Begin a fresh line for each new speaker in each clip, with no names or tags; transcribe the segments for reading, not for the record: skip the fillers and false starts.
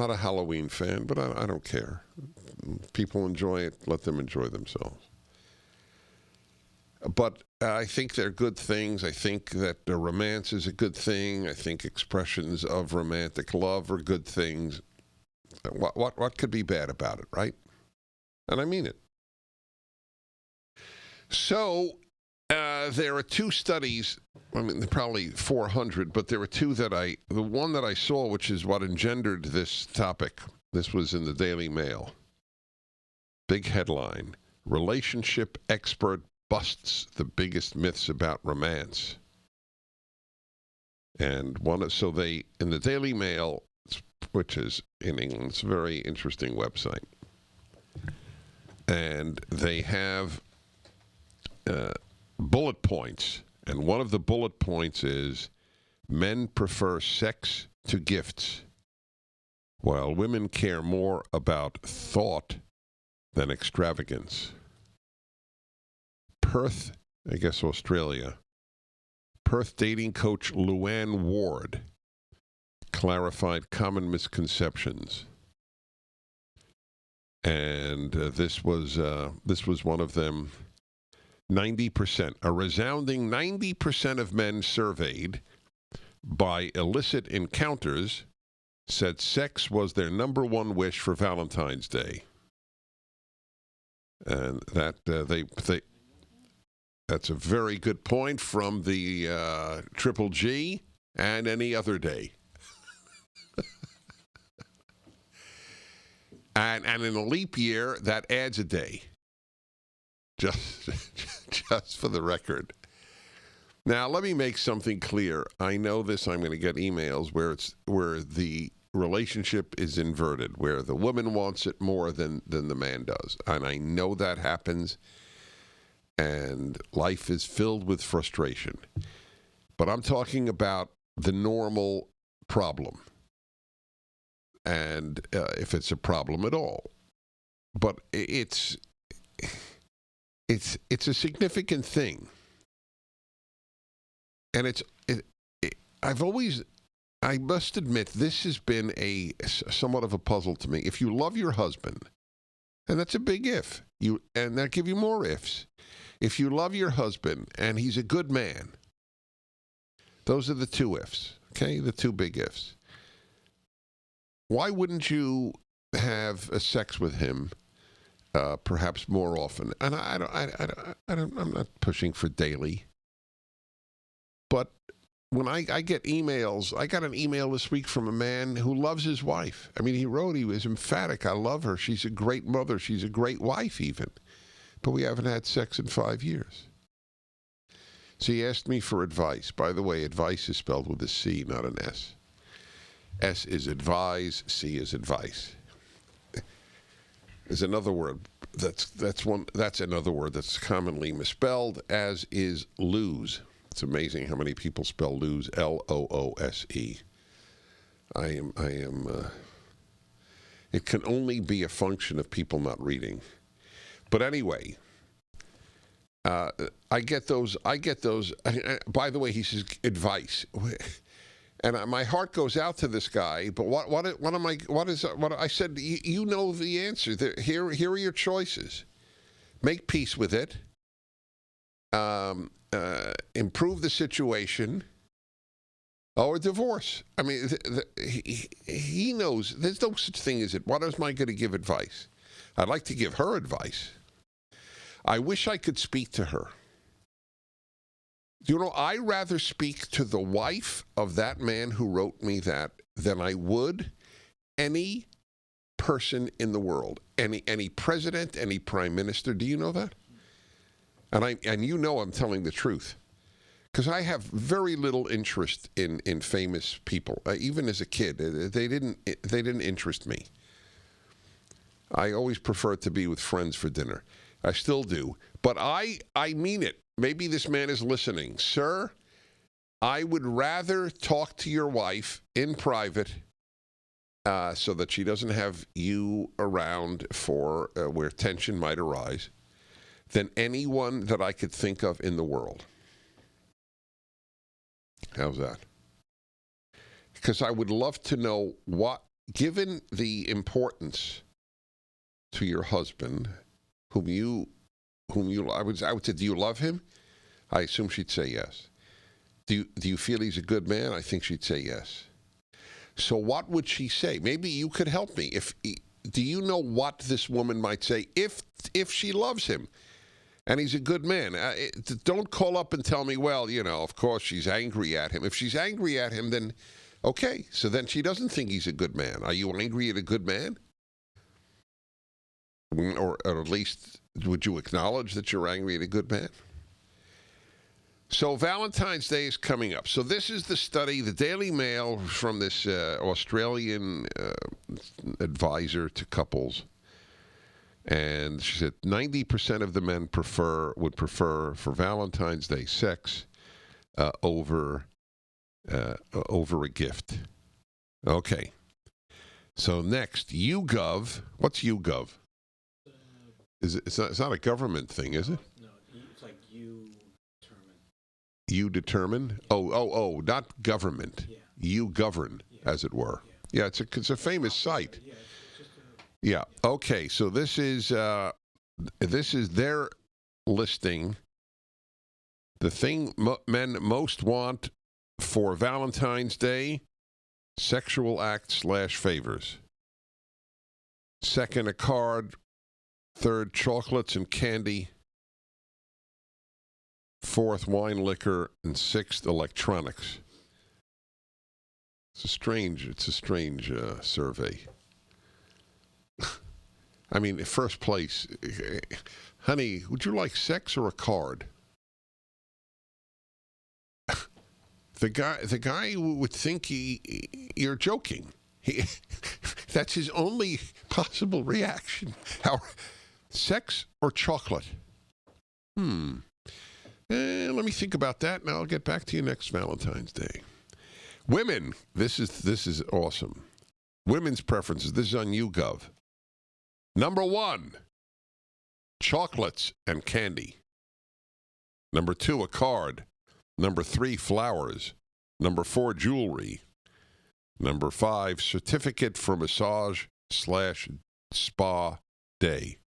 Not a Halloween fan, but I don't care. People enjoy it, let them enjoy themselves. But I think they're good things. I think that romance is a good thing. I think expressions of romantic love are good things. What could be bad about it, right? And I mean it. So there are two studies. I mean, probably 400, but there were two that the one that I saw, which is what engendered this topic. This was in the Daily Mail. Big headline: relationship expert busts the biggest myths about romance. And in the Daily Mail, which is in England, it's a very interesting website. And they have bullet points. And one of the bullet points is men prefer sex to gifts, while women care more about thought than extravagance. Perth, I guess Australia, Perth dating coach Luann Ward clarified common misconceptions. And this was one of them. 90%, a resounding 90% of men surveyed by illicit encounters said sex was their number one wish for Valentine's Day. And that that's a very good point from the Triple G and any other day. and in a leap year, that adds a day. Just for the record. Now, let me make something clear. I know this. I'm going to get emails where the relationship is inverted, where the woman wants it more than the man does, and I know that happens. And life is filled with frustration. But I'm talking about the normal problem, and if it's a problem at all. But it's a significant thing, and I must admit, this has been somewhat of a puzzle to me. If you love your husband, and that's a big if, and that give you more ifs. If you love your husband and he's a good man, those are the two ifs, okay? The two big ifs. Why wouldn't you have sex with him? Perhaps more often, and I'm not pushing for daily, but when I get emails, I got an email this week from a man who loves his wife. I mean, he was emphatic. I love her. She's a great mother. She's a great wife, even, but we haven't had sex in 5 years. So he asked me for advice. By the way, advice is spelled with a C, not an S. S is advise. C is advice. Is another word that's another word that's commonly misspelled, as is lose. It's amazing how many people spell lose Loose. I am it can only be a function of people not reading. But anyway, I get those by the way, he says advice. And my heart goes out to this guy, but what I said, you know the answer. Here are your choices. Make peace with it. Improve the situation. Or divorce. I mean, he knows there's no such thing as it. What am I going to give advice? I'd like to give her advice. I wish I could speak to her. You know, I'd rather speak to the wife of that man who wrote me that than I would any person in the world, any president, any prime minister. Do you know that? And you know I'm telling the truth, because I have very little interest in famous people. Even as a kid, they didn't interest me. I always preferred to be with friends for dinner. I still do, but I mean it. Maybe this man is listening. Sir, I would rather talk to your wife in private so that she doesn't have you around for where tension might arise than anyone that I could think of in the world. How's that? Because I would love to know what given the importance to your husband, whom you, I would say, do you love him? I assume she'd say yes. Do you feel he's a good man? I think she'd say yes. So what would she say? Maybe you could help me. Do you know what this woman might say if she loves him and he's a good man? Don't call up and tell me, well, of course she's angry at him. If she's angry at him, then okay. So then she doesn't think he's a good man. Are you angry at a good man? Or at least, would you acknowledge that you're angry at a good man? So Valentine's Day is coming up. So this is the study, the Daily Mail, from this Australian advisor to couples. And she said 90% of the men would prefer for Valentine's Day sex over a gift. Okay. So next, YouGov. What's YouGov? It's not a government thing, is it?
No, it's like you determine.
You determine?
Yeah.
Oh, not government.
Yeah.
You govern, as it were. Yeah, it's a famous site.
Yeah, it's just
yeah. Okay, so this is their listing. The thing men most want for Valentine's Day: sexual acts / favors. Second, a card. Third, chocolates and candy. Fourth, wine, liquor, and sixth, electronics. It's a strange survey. I mean, first place, honey, would you like sex or a card? The guy would think you're joking. That's his only possible reaction. Sex or chocolate? Let me think about that, and I'll get back to you next Valentine's Day. Women, this is awesome. Women's preferences. This is on YouGov. Number 1, chocolates and candy. Number 2, a card. Number 3, flowers. Number 4, jewelry. Number 5, certificate for massage / spa day.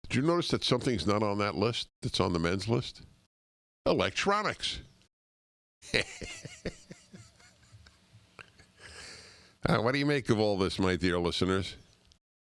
Did you notice that something's not on that list that's on the men's list? Electronics. What do you make of all this, my dear listeners?